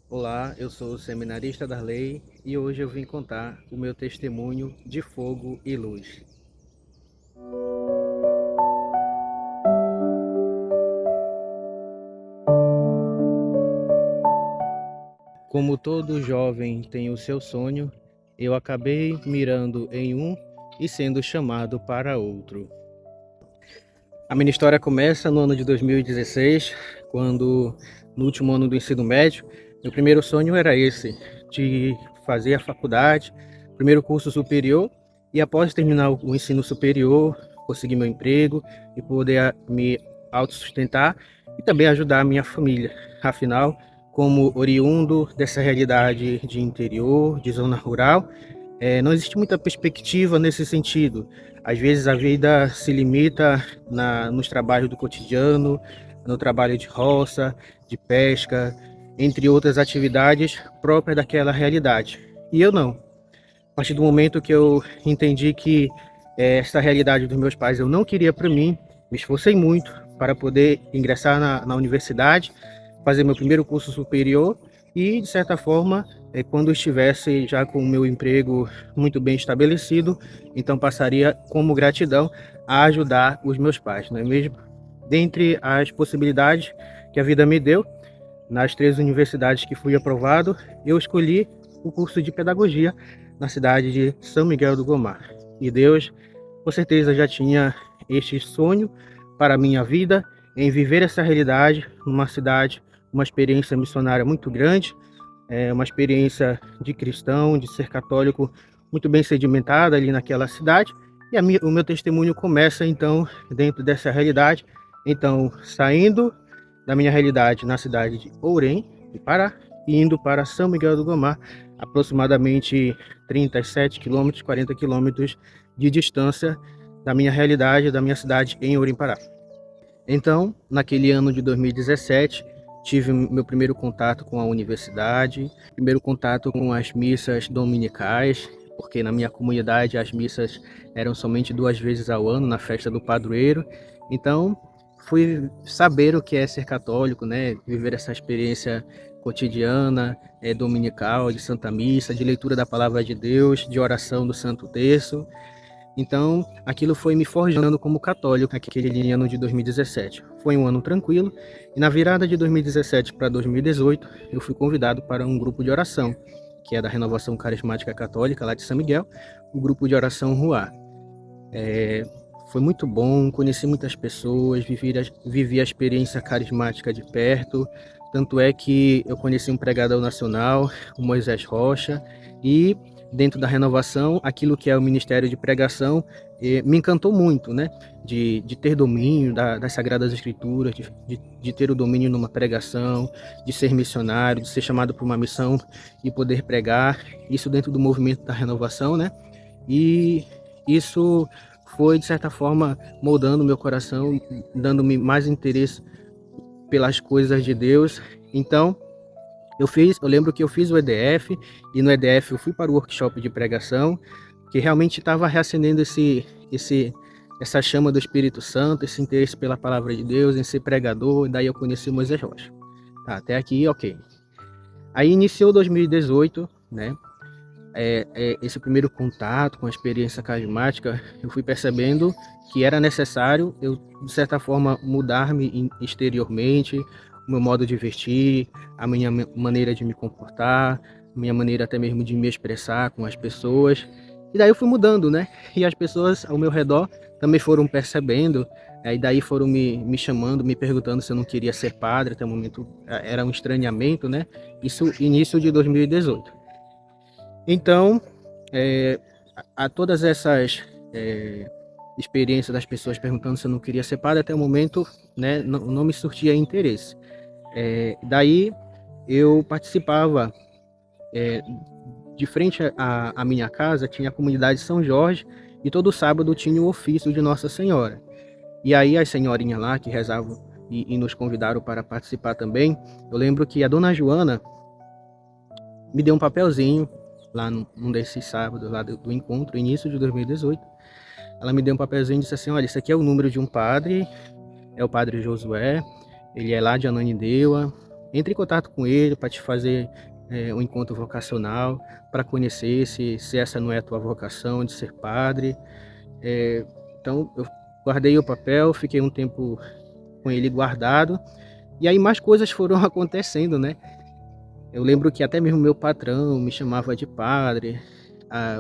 Olá, eu sou o seminarista Darley e hoje eu vim contar o meu testemunho de fogo e luz. Como todo jovem tem o seu sonho, eu acabei mirando em um e sendo chamado para outro. A minha história começa no ano de 2016, quando no último ano do ensino médio, meu primeiro sonho era esse, de fazer a faculdade, primeiro curso superior, e após terminar o ensino superior, conseguir meu emprego e poder me autossustentar e também ajudar a minha família. Afinal, como oriundo dessa realidade de interior, de zona rural, não existe muita perspectiva nesse sentido. Às vezes a vida se limita nos trabalhos do cotidiano, no trabalho de roça, de pesca, entre outras atividades próprias daquela realidade. E eu não. A partir do momento que eu entendi que essa realidade dos meus pais eu não queria para mim, me esforcei muito para poder ingressar na universidade, fazer meu primeiro curso superior e, de certa forma, quando estivesse já com o meu emprego muito bem estabelecido, então passaria como gratidão a ajudar os meus pais, não é mesmo? Dentre as possibilidades que a vida me deu, nas 3 universidades que fui aprovado, eu escolhi o curso de pedagogia na cidade de São Miguel do Gomar. E Deus, com certeza, já tinha este sonho para a minha vida, em viver essa realidade numa cidade, uma experiência missionária muito grande, uma experiência de cristão, de ser católico muito bem sedimentada ali naquela cidade. E o meu testemunho começa então dentro dessa realidade. Então, saindo da minha realidade na cidade de Ourém, de Pará, e indo para São Miguel do Gomar, aproximadamente 37 quilômetros, 40 quilômetros de distância da minha realidade, da minha cidade em Ourém, Pará. Então, naquele ano de 2017, tive meu primeiro contato com a universidade, primeiro contato com as missas dominicais, porque na minha comunidade as missas eram somente 2 vezes ao ano, na festa do padroeiro. Então, fui saber o que é ser católico, né? Viver essa experiência cotidiana, dominical, de Santa Missa, de leitura da Palavra de Deus, de oração do Santo Terço. Então, aquilo foi me forjando como católico naquele ano de 2017. Foi um ano tranquilo, e na virada de 2017 para 2018, eu fui convidado para um grupo de oração, que é da Renovação Carismática Católica, lá de São Miguel, o grupo de oração Ruá. Foi muito bom, conheci muitas pessoas, vivi a experiência carismática de perto, tanto é que eu conheci um pregador nacional, o Moisés Rocha, e dentro da renovação, aquilo que é o Ministério de Pregação, me encantou muito, né? De ter domínio das Sagradas Escrituras, de ter o domínio numa pregação, de ser missionário, de ser chamado para uma missão e poder pregar, isso dentro do movimento da renovação, né? E isso foi, de certa forma, moldando meu coração, dando-me mais interesse pelas coisas de Deus. Então, eu lembro que eu fiz o EDF, e no EDF eu fui para o workshop de pregação, que realmente estava reacendendo essa chama do Espírito Santo, esse interesse pela palavra de Deus, em ser pregador, e daí eu conheci o Moisés Rocha. Tá, até aqui, ok. Aí iniciou 2018, né? Esse primeiro contato com a experiência carismática, eu fui percebendo que era necessário eu, de certa forma, mudar-me exteriormente, o meu modo de vestir, a minha maneira de me comportar, a minha maneira até mesmo de me expressar com as pessoas. E daí eu fui mudando, né? E as pessoas ao meu redor também foram percebendo, e daí foram me chamando, me perguntando se eu não queria ser padre. Até o momento era um estranhamento, né? Isso início de 2018. Então, é, a todas essas experiências das pessoas perguntando se eu não queria ser padre, até o momento, né, não me surtia interesse. Daí eu participava, de frente à minha casa, tinha a comunidade São Jorge, e todo sábado tinha o ofício de Nossa Senhora. E aí as senhorinhas lá que rezavam e nos convidaram para participar também, eu lembro que a dona Joana me deu um papelzinho lá num desses sábados lá do encontro, início de 2018. Ela me deu um papelzinho e disse assim: olha, isso aqui é o número de um padre, é o padre Josué, ele é lá de Ananindeua, entre em contato com ele para te fazer um encontro vocacional, para conhecer se essa não é a tua vocação de ser padre. Então eu guardei o papel, fiquei um tempo com ele guardado, e aí mais coisas foram acontecendo, né? Eu lembro que até mesmo meu patrão me chamava de padre,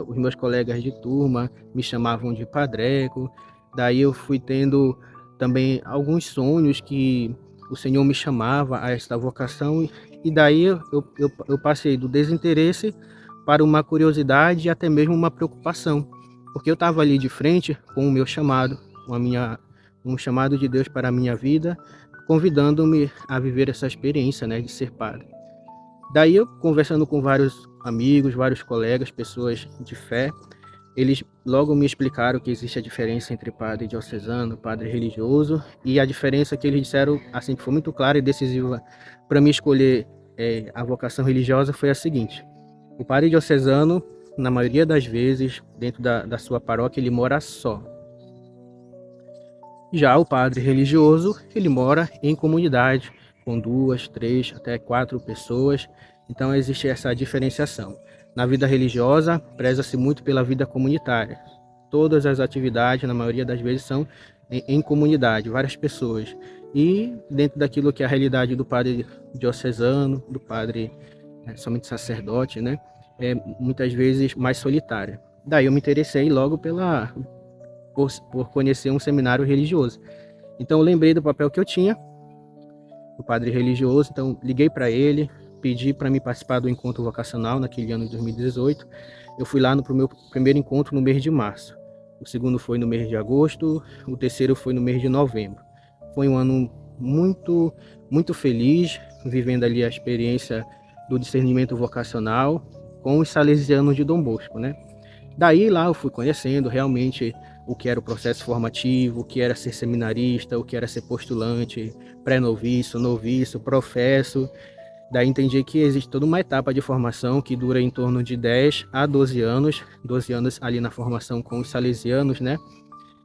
os meus colegas de turma me chamavam de padreco. Daí eu fui tendo também alguns sonhos que o Senhor me chamava a esta vocação, e daí eu passei do desinteresse para uma curiosidade e até mesmo uma preocupação, porque eu estava ali de frente com o meu chamado, um chamado de Deus para a minha vida, convidando-me a viver essa experiência, né, de ser padre. Daí eu, conversando com vários amigos, vários colegas, pessoas de fé, eles logo me explicaram que existe a diferença entre padre diocesano, padre religioso, e a diferença que eles disseram, assim, que foi muito clara e decisiva para mim escolher a vocação religiosa, foi a seguinte: o padre diocesano, na maioria das vezes, dentro da sua paróquia, ele mora só. Já o padre religioso, ele mora em comunidade, com 2, 3, até 4 pessoas. Então existe essa diferenciação. Na vida religiosa, preza-se muito pela vida comunitária. Todas as atividades, na maioria das vezes, são em comunidade, várias pessoas. E dentro daquilo que é a realidade do padre diocesano, do padre somente sacerdote, né, é muitas vezes mais solitária. Daí eu me interessei logo por conhecer um seminário religioso. Então eu lembrei do papel que eu tinha, o padre religioso, então liguei para ele, pedi para me participar do encontro vocacional naquele ano de 2018. Eu fui lá no meu primeiro encontro no mês de março. O segundo foi no mês de agosto, o terceiro foi no mês de novembro. Foi um ano muito, muito feliz, vivendo ali a experiência do discernimento vocacional com os salesianos de Dom Bosco, né? Daí lá eu fui conhecendo realmente o que era o processo formativo, o que era ser seminarista, o que era ser postulante, pré-noviço, noviço, professo. Daí entendi que existe toda uma etapa de formação que dura em torno de 10 a 12 anos ali na formação com os salesianos, né?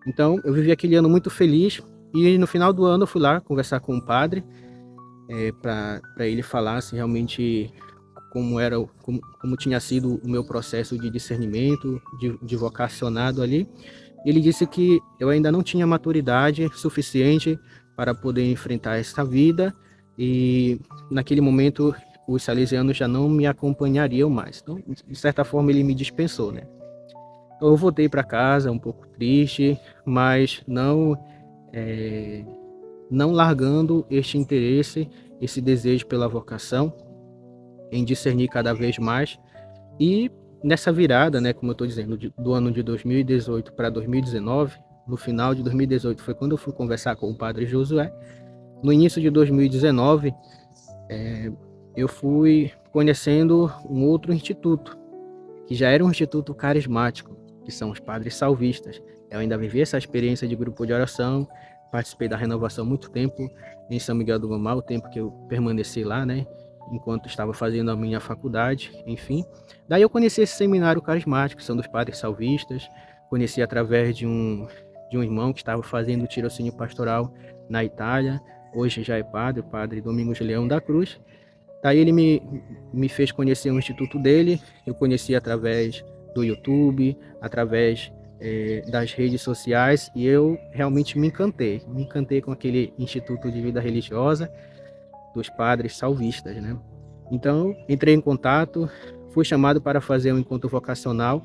Então eu vivi aquele ano muito feliz, e no final do ano eu fui lá conversar com o padre, para ele falar assim, realmente como tinha sido o meu processo de discernimento, de vocacionado ali. Ele disse que eu ainda não tinha maturidade suficiente para poder enfrentar essa vida, e naquele momento os salesianos já não me acompanhariam mais. Então, de certa forma, ele me dispensou, né? Então, eu voltei para casa um pouco triste, mas não largando este interesse, esse desejo pela vocação, em discernir cada vez mais. E nessa virada, né, como eu estou dizendo, do ano de 2018 para 2019, no final de 2018 foi quando eu fui conversar com o padre Josué. No início de 2019, eu fui conhecendo um outro instituto, que já era um instituto carismático, que são os padres salvistas. Eu ainda vivi essa experiência de grupo de oração, participei da renovação muito tempo em São Miguel do Gomá, o tempo que eu permaneci lá, né, enquanto estava fazendo a minha faculdade, enfim. Daí eu conheci esse seminário carismático, que são dos padres salvistas. Conheci através de um irmão que estava fazendo o tirocínio pastoral na Itália, hoje já é padre, o padre Domingos Leão da Cruz. Daí ele me fez conhecer o instituto dele. Eu conheci através do YouTube, através das redes sociais, e eu realmente me encantei com aquele instituto de vida religiosa dos padres salvistas, né? Então, entrei em contato, fui chamado para fazer um encontro vocacional,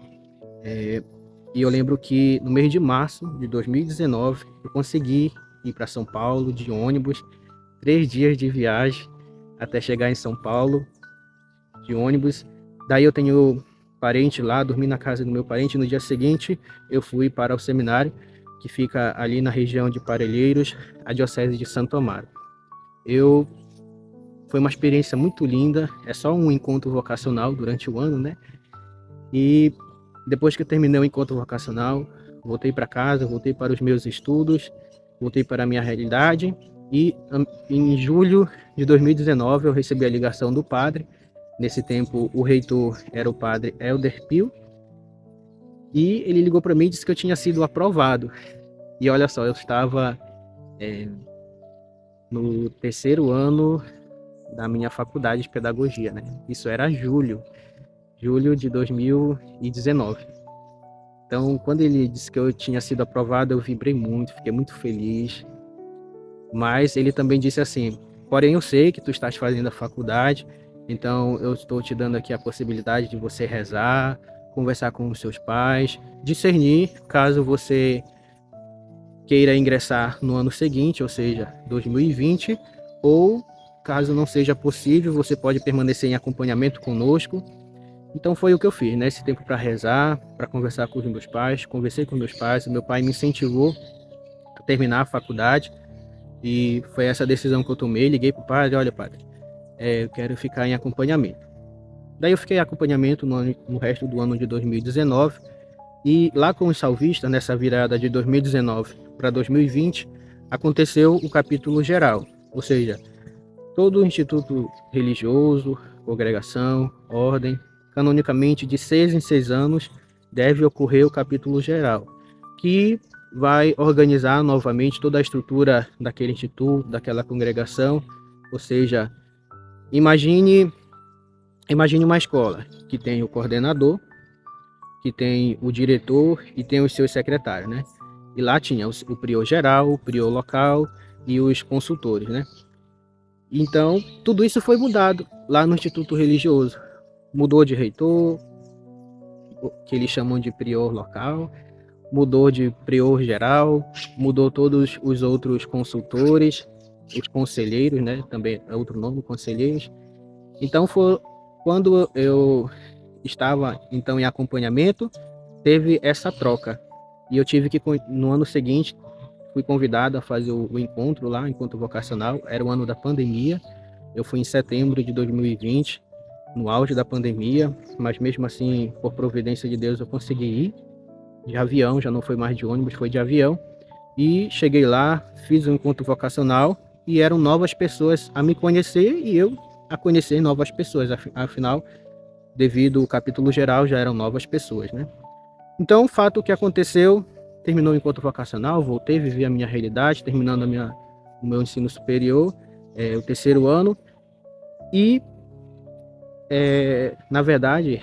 e eu lembro que no mês de março de 2019, eu consegui ir para São Paulo de ônibus, 3 dias de viagem até chegar em São Paulo, de ônibus. Daí eu tenho parente lá, dormi na casa do meu parente. No dia seguinte, eu fui para o seminário, que fica ali na região de Parelheiros, a diocese de Santo Amaro. Foi uma experiência muito linda, é só um encontro vocacional durante o ano, né? E depois que eu terminei o encontro vocacional, voltei para casa, voltei para os meus estudos, voltei para a minha realidade, e em julho de 2019 eu recebi a ligação do padre. Nesse tempo o reitor era o padre Helder Pio, e ele ligou para mim e disse que eu tinha sido aprovado. E olha só, eu estava no terceiro ano da minha faculdade de pedagogia, né? Isso era julho de 2019. Então, quando ele disse que eu tinha sido aprovado, eu vibrei muito, fiquei muito feliz. Mas ele também disse assim: porém, eu sei que tu estás fazendo a faculdade, então eu estou te dando aqui a possibilidade de você rezar, conversar com os seus pais, discernir caso você queira ingressar no ano seguinte, ou seja, 2020, ou caso não seja possível, você pode permanecer em acompanhamento conosco. Então foi o que eu fiz, né? Esse tempo para rezar, para conversar com os meus pais. Conversei com meus pais, o meu pai me incentivou a terminar a faculdade e foi essa decisão que eu tomei. Liguei para o padre: olha, padre, eu quero ficar em acompanhamento. Daí eu fiquei em acompanhamento no resto do ano de 2019 e lá com os salvistas, nessa virada de 2019 para 2020, aconteceu o capítulo geral, ou seja, todo o instituto religioso, congregação, ordem, canonicamente de 6 em 6 anos, deve ocorrer o capítulo geral, que vai organizar novamente toda a estrutura daquele instituto, daquela congregação. Ou seja, imagine uma escola que tem o coordenador, que tem o diretor e tem os seus secretários, né? E lá tinha o prior geral, o prior local e os consultores, né? Então, tudo isso foi mudado lá no Instituto Religioso. Mudou de reitor, que eles chamam de prior local, mudou de prior geral, mudou todos os outros consultores, os conselheiros, né? Também é outro nome, conselheiros. Então, foi quando eu estava então em acompanhamento, teve essa troca. E eu tive que, no ano seguinte, fui convidado a fazer o encontro lá, encontro vocacional. Era o ano da pandemia. Eu fui em setembro de 2020, no auge da pandemia, mas mesmo assim, por providência de Deus, eu consegui ir de avião, já não foi mais de ônibus, foi de avião. E cheguei lá, fiz um encontro vocacional e eram novas pessoas a me conhecer e eu a conhecer novas pessoas. Afinal, devido ao capítulo geral, já eram novas pessoas, né? Então, o fato que aconteceu, terminou o encontro vocacional, voltei, vivi a minha realidade, terminando o meu ensino superior, o terceiro ano, e, na verdade,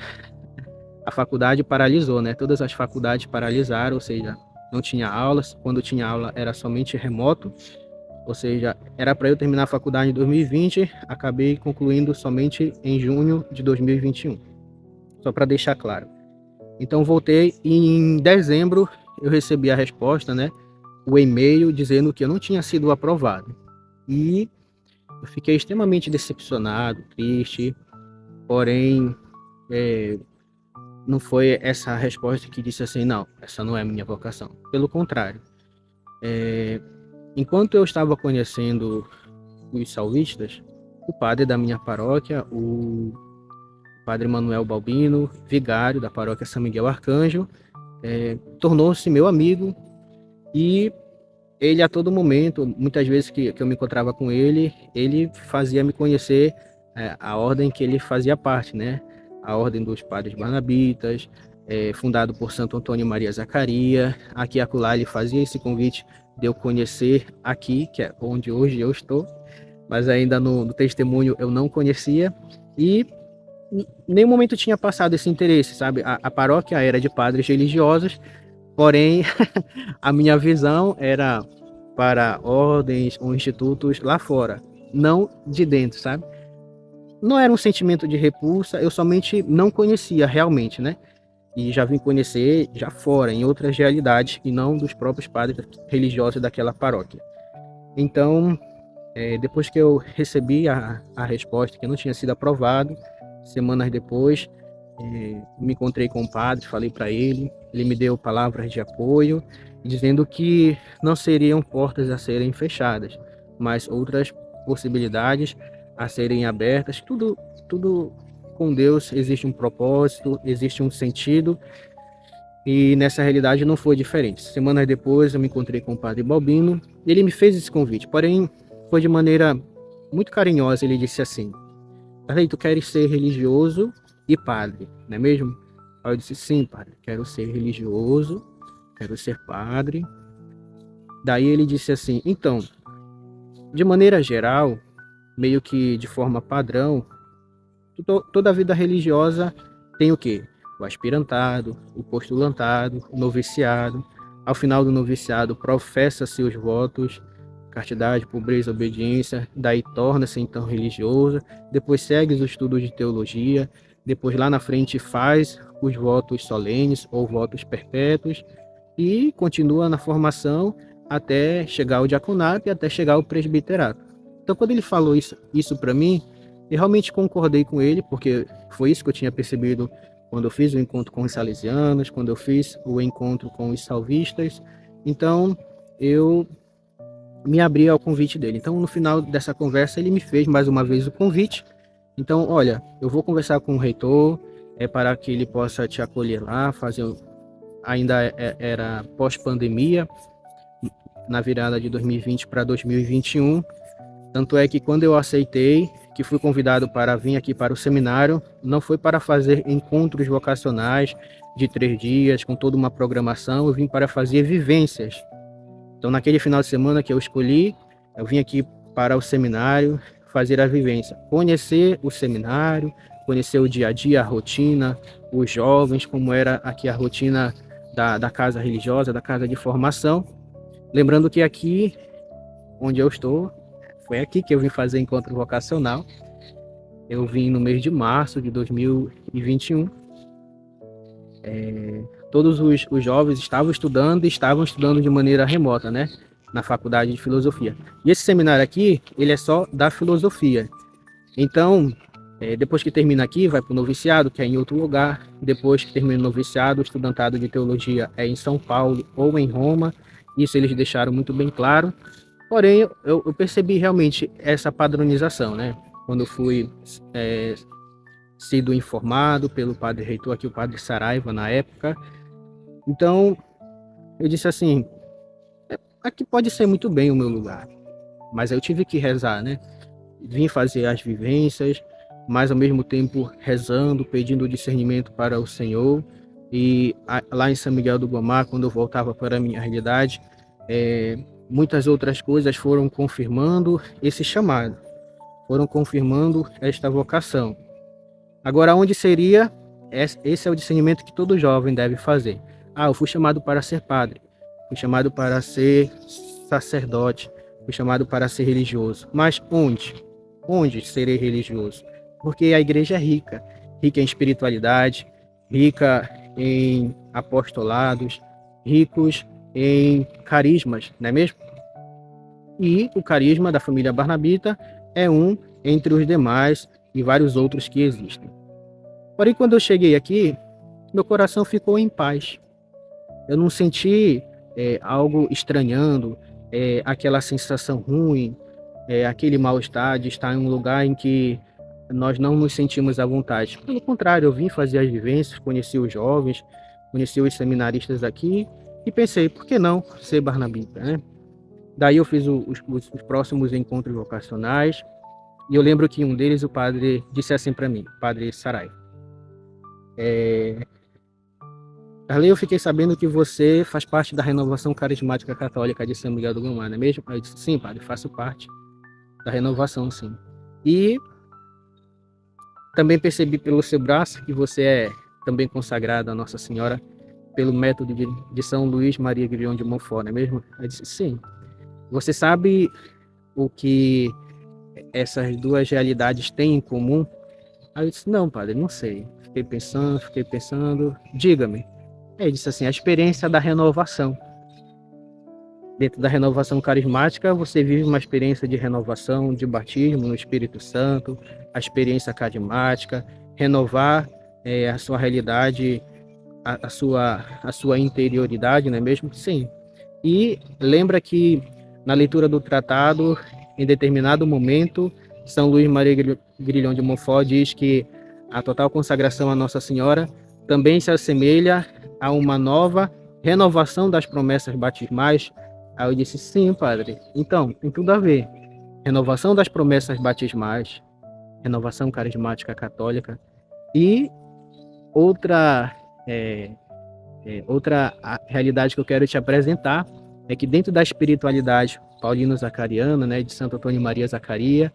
a faculdade paralisou, né? Todas as faculdades paralisaram, ou seja, não tinha aulas, quando tinha aula era somente remoto, ou seja, era para eu terminar a faculdade em 2020, acabei concluindo somente em junho de 2021, só para deixar claro. Então voltei e em dezembro eu recebi a resposta, né? O e-mail dizendo que eu não tinha sido aprovado. E eu fiquei extremamente decepcionado, triste, porém não foi essa resposta que disse assim: não, essa não é a minha vocação. Pelo contrário, enquanto eu estava conhecendo os salvistas, o padre da minha paróquia, o padre Manuel Balbino, vigário da paróquia São Miguel Arcanjo, tornou-se meu amigo e ele a todo momento, muitas vezes que eu me encontrava com ele fazia me conhecer a ordem que ele fazia parte, né? A Ordem dos Padres Barnabitas, fundado por Santo Antônio Maria Zacaria. Aqui e acolá ele fazia esse convite de eu conhecer aqui, que é onde hoje eu estou, mas ainda no testemunho eu não conhecia e em nenhum momento tinha passado esse interesse, sabe? A paróquia era de padres religiosos, porém a minha visão era para ordens ou institutos lá fora, não de dentro, sabe? Não era um sentimento de repulsa, eu somente não conhecia realmente, né? E já vim conhecer já fora, em outras realidades, e não dos próprios padres religiosos daquela paróquia. Então, depois que eu recebi a resposta que eu não tinha sido aprovado, semanas depois, me encontrei com o padre, falei para ele me deu palavras de apoio, dizendo que não seriam portas a serem fechadas, mas outras possibilidades a serem abertas. Tudo com Deus existe um propósito, existe um sentido, e nessa realidade não foi diferente. Semanas depois eu me encontrei com o padre Balbino, e ele me fez esse convite, porém foi de maneira muito carinhosa. Ele disse assim: "Padre, tu queres ser religioso e padre, não é mesmo?" Aí eu disse: "Sim, padre, quero ser religioso, quero ser padre." Daí ele disse assim: "Então, de maneira geral, meio que de forma padrão, toda a vida religiosa tem o quê? O aspirantado, o postulantado, o noviciado. Ao final do noviciado, professa-se os votos, castidade, pobreza, obediência, daí torna-se então religioso, depois segue os estudos de teologia, depois lá na frente faz os votos solenes ou votos perpétuos e continua na formação até chegar ao diaconato e até chegar ao presbiterato. Então, quando ele falou isso para mim, eu realmente concordei com ele, porque foi isso que eu tinha percebido quando eu fiz o encontro com os salesianos, quando eu fiz o encontro com os salvistas. Então, eu me abri ao convite dele. Então, no final dessa conversa, ele me fez mais uma vez o convite. Então, olha, eu vou conversar com o reitor, para que ele possa te acolher lá, ainda era pós-pandemia, na virada de 2020 para 2021. Tanto é que quando eu aceitei, que fui convidado para vir aqui para o seminário, não foi para fazer encontros vocacionais de 3 dias, com toda uma programação, eu vim para fazer vivências. Então, naquele final de semana que eu escolhi, eu vim aqui para o seminário fazer a vivência, conhecer o seminário, conhecer o dia a dia, a rotina, os jovens, como era aqui a rotina da casa religiosa, da casa de formação. Lembrando que aqui, onde eu estou, foi aqui que eu vim fazer encontro vocacional. Eu vim no mês de março de 2021. Todos os jovens estavam estudando de maneira remota, né? Na faculdade de filosofia. E esse seminário aqui, ele é só da filosofia. Então, depois que termina aqui, vai para o noviciado, que é em outro lugar. Depois que termina o noviciado, o estudantado de teologia é em São Paulo ou em Roma. Isso eles deixaram muito bem claro. Porém, eu percebi realmente essa padronização, né? Quando eu fui sido informado pelo padre reitor aqui, o padre Saraiva, na época. Então, eu disse assim, aqui pode ser muito bem o meu lugar, mas eu tive que rezar, né? Vim fazer as vivências, mas ao mesmo tempo rezando, pedindo discernimento para o Senhor. E lá em São Miguel do Guamá, quando eu voltava para a minha realidade, muitas outras coisas foram confirmando esse chamado, foram confirmando esta vocação. Agora, onde seria? Esse é o discernimento que todo jovem deve fazer. Eu fui chamado para ser padre, fui chamado para ser sacerdote, fui chamado para ser religioso. Mas onde? Onde serei religioso? Porque a igreja é rica, rica em espiritualidade, rica em apostolados, ricos em carismas, não é mesmo? E o carisma da família Barnabita é um entre os demais e vários outros que existem. Porém, quando eu cheguei aqui, meu coração ficou em paz. Eu não senti algo estranhando, aquela sensação ruim, aquele mal-estar de estar em um lugar em que nós não nos sentimos à vontade. Pelo contrário, eu vim fazer as vivências, conheci os jovens, conheci os seminaristas aqui e pensei, por que não ser barnabita, né? Daí eu fiz os próximos encontros vocacionais e eu lembro que um deles o padre disse assim para mim, o padre Saraiva. Arley, eu fiquei sabendo que você faz parte da Renovação Carismática Católica de São Miguel do Guamá, não é mesmo? Eu disse, sim, padre, faço parte da renovação, sim. E também percebi pelo seu braço que você é também consagrado a Nossa Senhora pelo método de São Luís Maria Grignion de Montfort, não é mesmo? Eu disse, sim. Você sabe o que essas duas realidades têm em comum? Aí eu disse, não, padre, não sei. Fiquei pensando. Diga-me. Ele disse assim, a experiência da renovação. Dentro da renovação carismática, você vive uma experiência de renovação, de batismo no Espírito Santo, a experiência carismática, renovar a sua realidade, a sua interioridade, não é mesmo? Sim. E lembra que na leitura do tratado, em determinado momento, São Luís Maria Grignion de Montfort diz que a total consagração à Nossa Senhora também se assemelha a uma nova renovação das promessas batismais. Aí eu disse, sim, padre. Então, tem tudo a ver. Renovação das promessas batismais, renovação carismática católica e outra realidade que eu quero te apresentar é que dentro da espiritualidade paulino-zacariana, né, de Santo Antônio Maria Zacaria,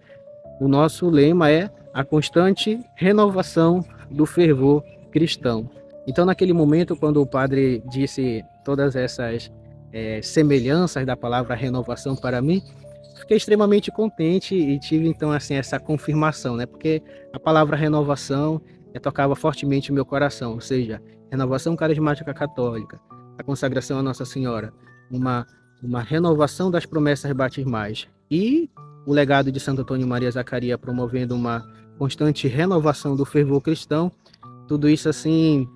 o nosso lema é a constante renovação do fervor cristão. Então, naquele momento, quando o padre disse todas essas semelhanças da palavra renovação para mim, fiquei extremamente contente e tive então assim essa confirmação, né? Porque a palavra renovação tocava fortemente o meu coração, ou seja, renovação carismática católica, a consagração a Nossa Senhora, uma uma renovação das promessas batismais e o legado de Santo Antônio Maria Zacaria promovendo uma constante renovação do fervor cristão, tudo isso assim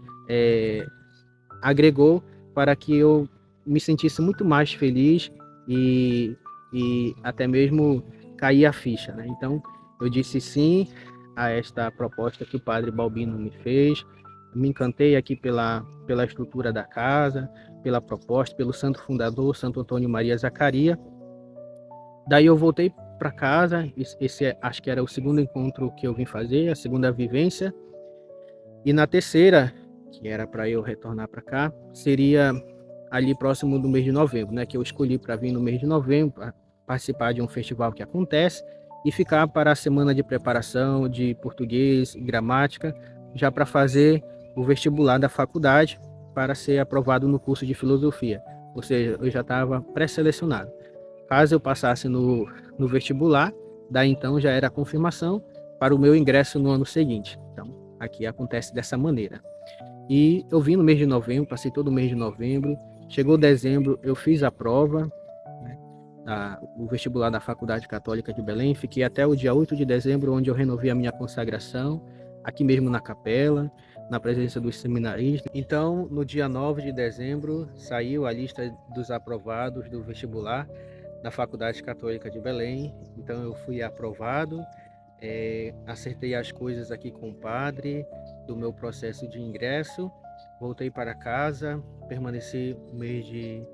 agregou para que eu me sentisse muito mais feliz e, e até mesmo cair a ficha, né? Então, eu disse sim a esta proposta que o padre Balbino me fez, me encantei aqui pela estrutura da casa, pela proposta, pelo santo fundador, Santo Antônio Maria Zacaria. Daí eu voltei para casa, acho que era o segundo encontro que eu vim fazer, a segunda vivência, e na terceira, que era para eu retornar para cá, seria ali próximo do mês de novembro, né? Que eu escolhi para vir no mês de novembro, para participar de um festival que acontece e ficar para a semana de preparação de português e gramática, já para fazer o vestibular da faculdade para ser aprovado no curso de filosofia. Ou seja, eu já estava pré-selecionado. Caso eu passasse no vestibular, daí então já era a confirmação para o meu ingresso no ano seguinte. Então, aqui acontece dessa maneira. E eu vim no mês de novembro, passei todo o mês de novembro. Chegou dezembro, eu fiz a prova, né, o vestibular da Faculdade Católica de Belém. Fiquei até o dia 8 de dezembro, onde eu renovei a minha consagração, aqui mesmo na capela, na presença dos seminaristas. Então, no dia 9 de dezembro, saiu a lista dos aprovados do vestibular da Faculdade Católica de Belém. Então, eu fui aprovado. Acertei as coisas aqui com o padre do meu processo de ingresso, voltei para casa, permaneci o mês de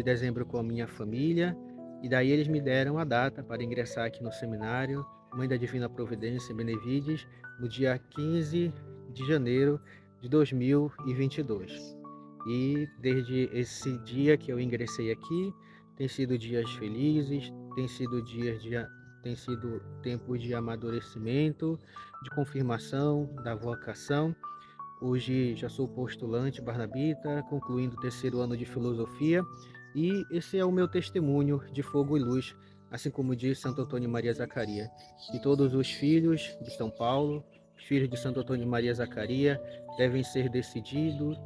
dezembro com a minha família, e daí eles me deram a data para ingressar aqui no seminário, Mãe da Divina Providência Benevides, no dia 15 de janeiro de 2022. E desde esse dia que eu ingressei aqui, tem sido dias felizes, tem sido tempos de amadurecimento, de confirmação da vocação. Hoje já sou postulante barnabita, concluindo o terceiro ano de filosofia, e esse é o meu testemunho de fogo e luz, assim como diz Santo Antônio Maria Zacaria. E todos os filhos de São Paulo, os filhos de Santo Antônio Maria Zacaria, devem ser decididos,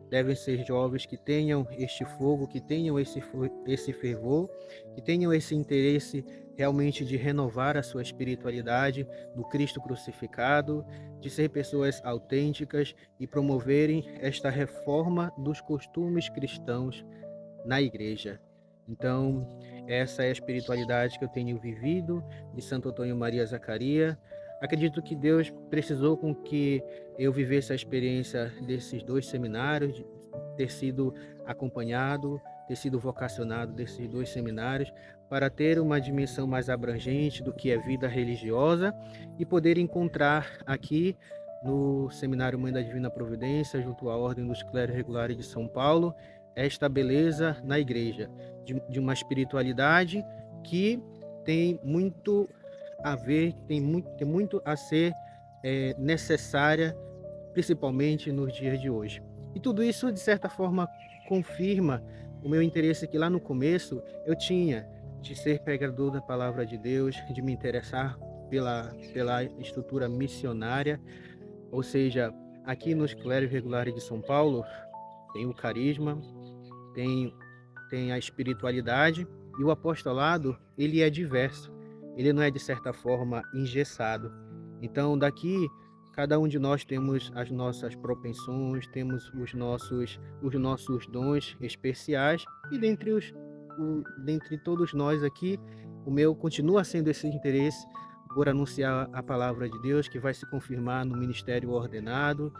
devem ser jovens que tenham este fogo, que tenham esse fervor, que tenham esse interesse realmente de renovar a sua espiritualidade no Cristo crucificado, de ser pessoas autênticas e promoverem esta reforma dos costumes cristãos na igreja. Então, essa é a espiritualidade que eu tenho vivido de Santo Antônio Maria Zacaria. Acredito que Deus precisou com que eu vivesse a experiência desses dois seminários, de ter sido acompanhado, ter sido vocacionado desses dois seminários, para ter uma dimensão mais abrangente do que é vida religiosa e poder encontrar aqui no Seminário Mãe da Divina Providência, junto à Ordem dos Clérigos Regulares de São Paulo, esta beleza na igreja, de uma espiritualidade que tem muito a ver, tem muito a ser necessária, principalmente nos dias de hoje. E tudo isso, de certa forma, confirma o meu interesse que lá no começo eu tinha de ser pregador da palavra de Deus, de me interessar pela estrutura missionária, ou seja, aqui nos clérigos regulares de São Paulo, tem o carisma, tem a espiritualidade, e o apostolado, ele é diverso, ele não é de certa forma engessado. Então daqui, cada um de nós temos as nossas propensões, temos os nossos dons especiais, e dentre todos nós aqui, o meu continua sendo esse interesse por anunciar a palavra de Deus, que vai se confirmar no ministério ordenado.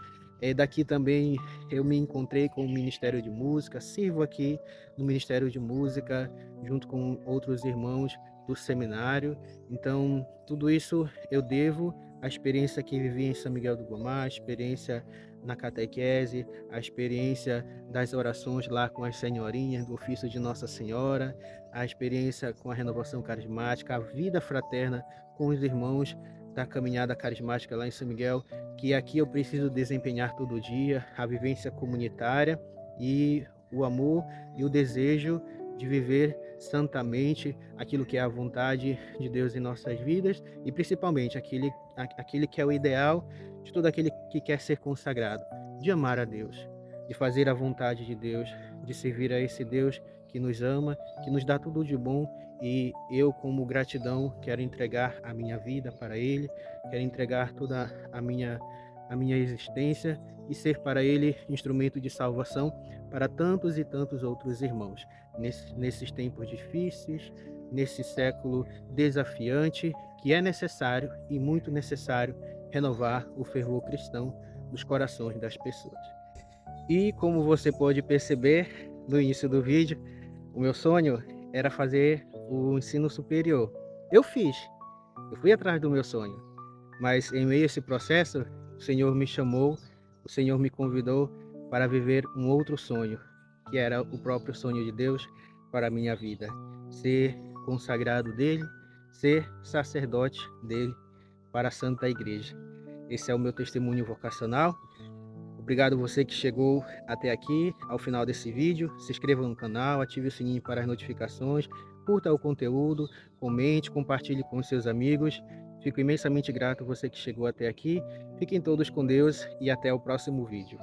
Daqui também eu me encontrei com o Ministério de Música, sirvo aqui no Ministério de Música, junto com outros irmãos do seminário. Então, tudo isso eu devo a experiência que vivi em São Miguel do Gomar, a experiência na catequese, a experiência das orações lá com as senhorinhas do ofício de Nossa Senhora, a experiência com a renovação carismática, a vida fraterna com os irmãos da caminhada carismática lá em São Miguel, que aqui eu preciso desempenhar todo dia, a vivência comunitária e o amor e o desejo de viver santamente aquilo que é a vontade de Deus em nossas vidas e principalmente aquele que é o ideal de todo aquele que quer ser consagrado, de amar a Deus, de fazer a vontade de Deus, de servir a esse Deus que nos ama, que nos dá tudo de bom, e eu, como gratidão, quero entregar a minha vida para Ele, quero entregar toda a minha existência e ser para Ele instrumento de salvação para tantos e tantos outros irmãos. Nesses tempos difíceis, nesse século desafiante, que é necessário e muito necessário renovar o fervor cristão nos corações das pessoas. E como você pode perceber no início do vídeo, o meu sonho era fazer o ensino superior. Eu fui atrás do meu sonho, mas em meio a esse processo, o Senhor me chamou, o Senhor me convidou para viver um outro sonho, que era o próprio sonho de Deus para a minha vida. Ser consagrado dele, ser sacerdote dele para a Santa Igreja. Esse é o meu testemunho vocacional. Obrigado você que chegou até aqui, ao final desse vídeo. Se inscreva no canal, ative o sininho para as notificações, curta o conteúdo, comente, compartilhe com os seus amigos. Fico imensamente grato você que chegou até aqui. Fiquem todos com Deus e até o próximo vídeo.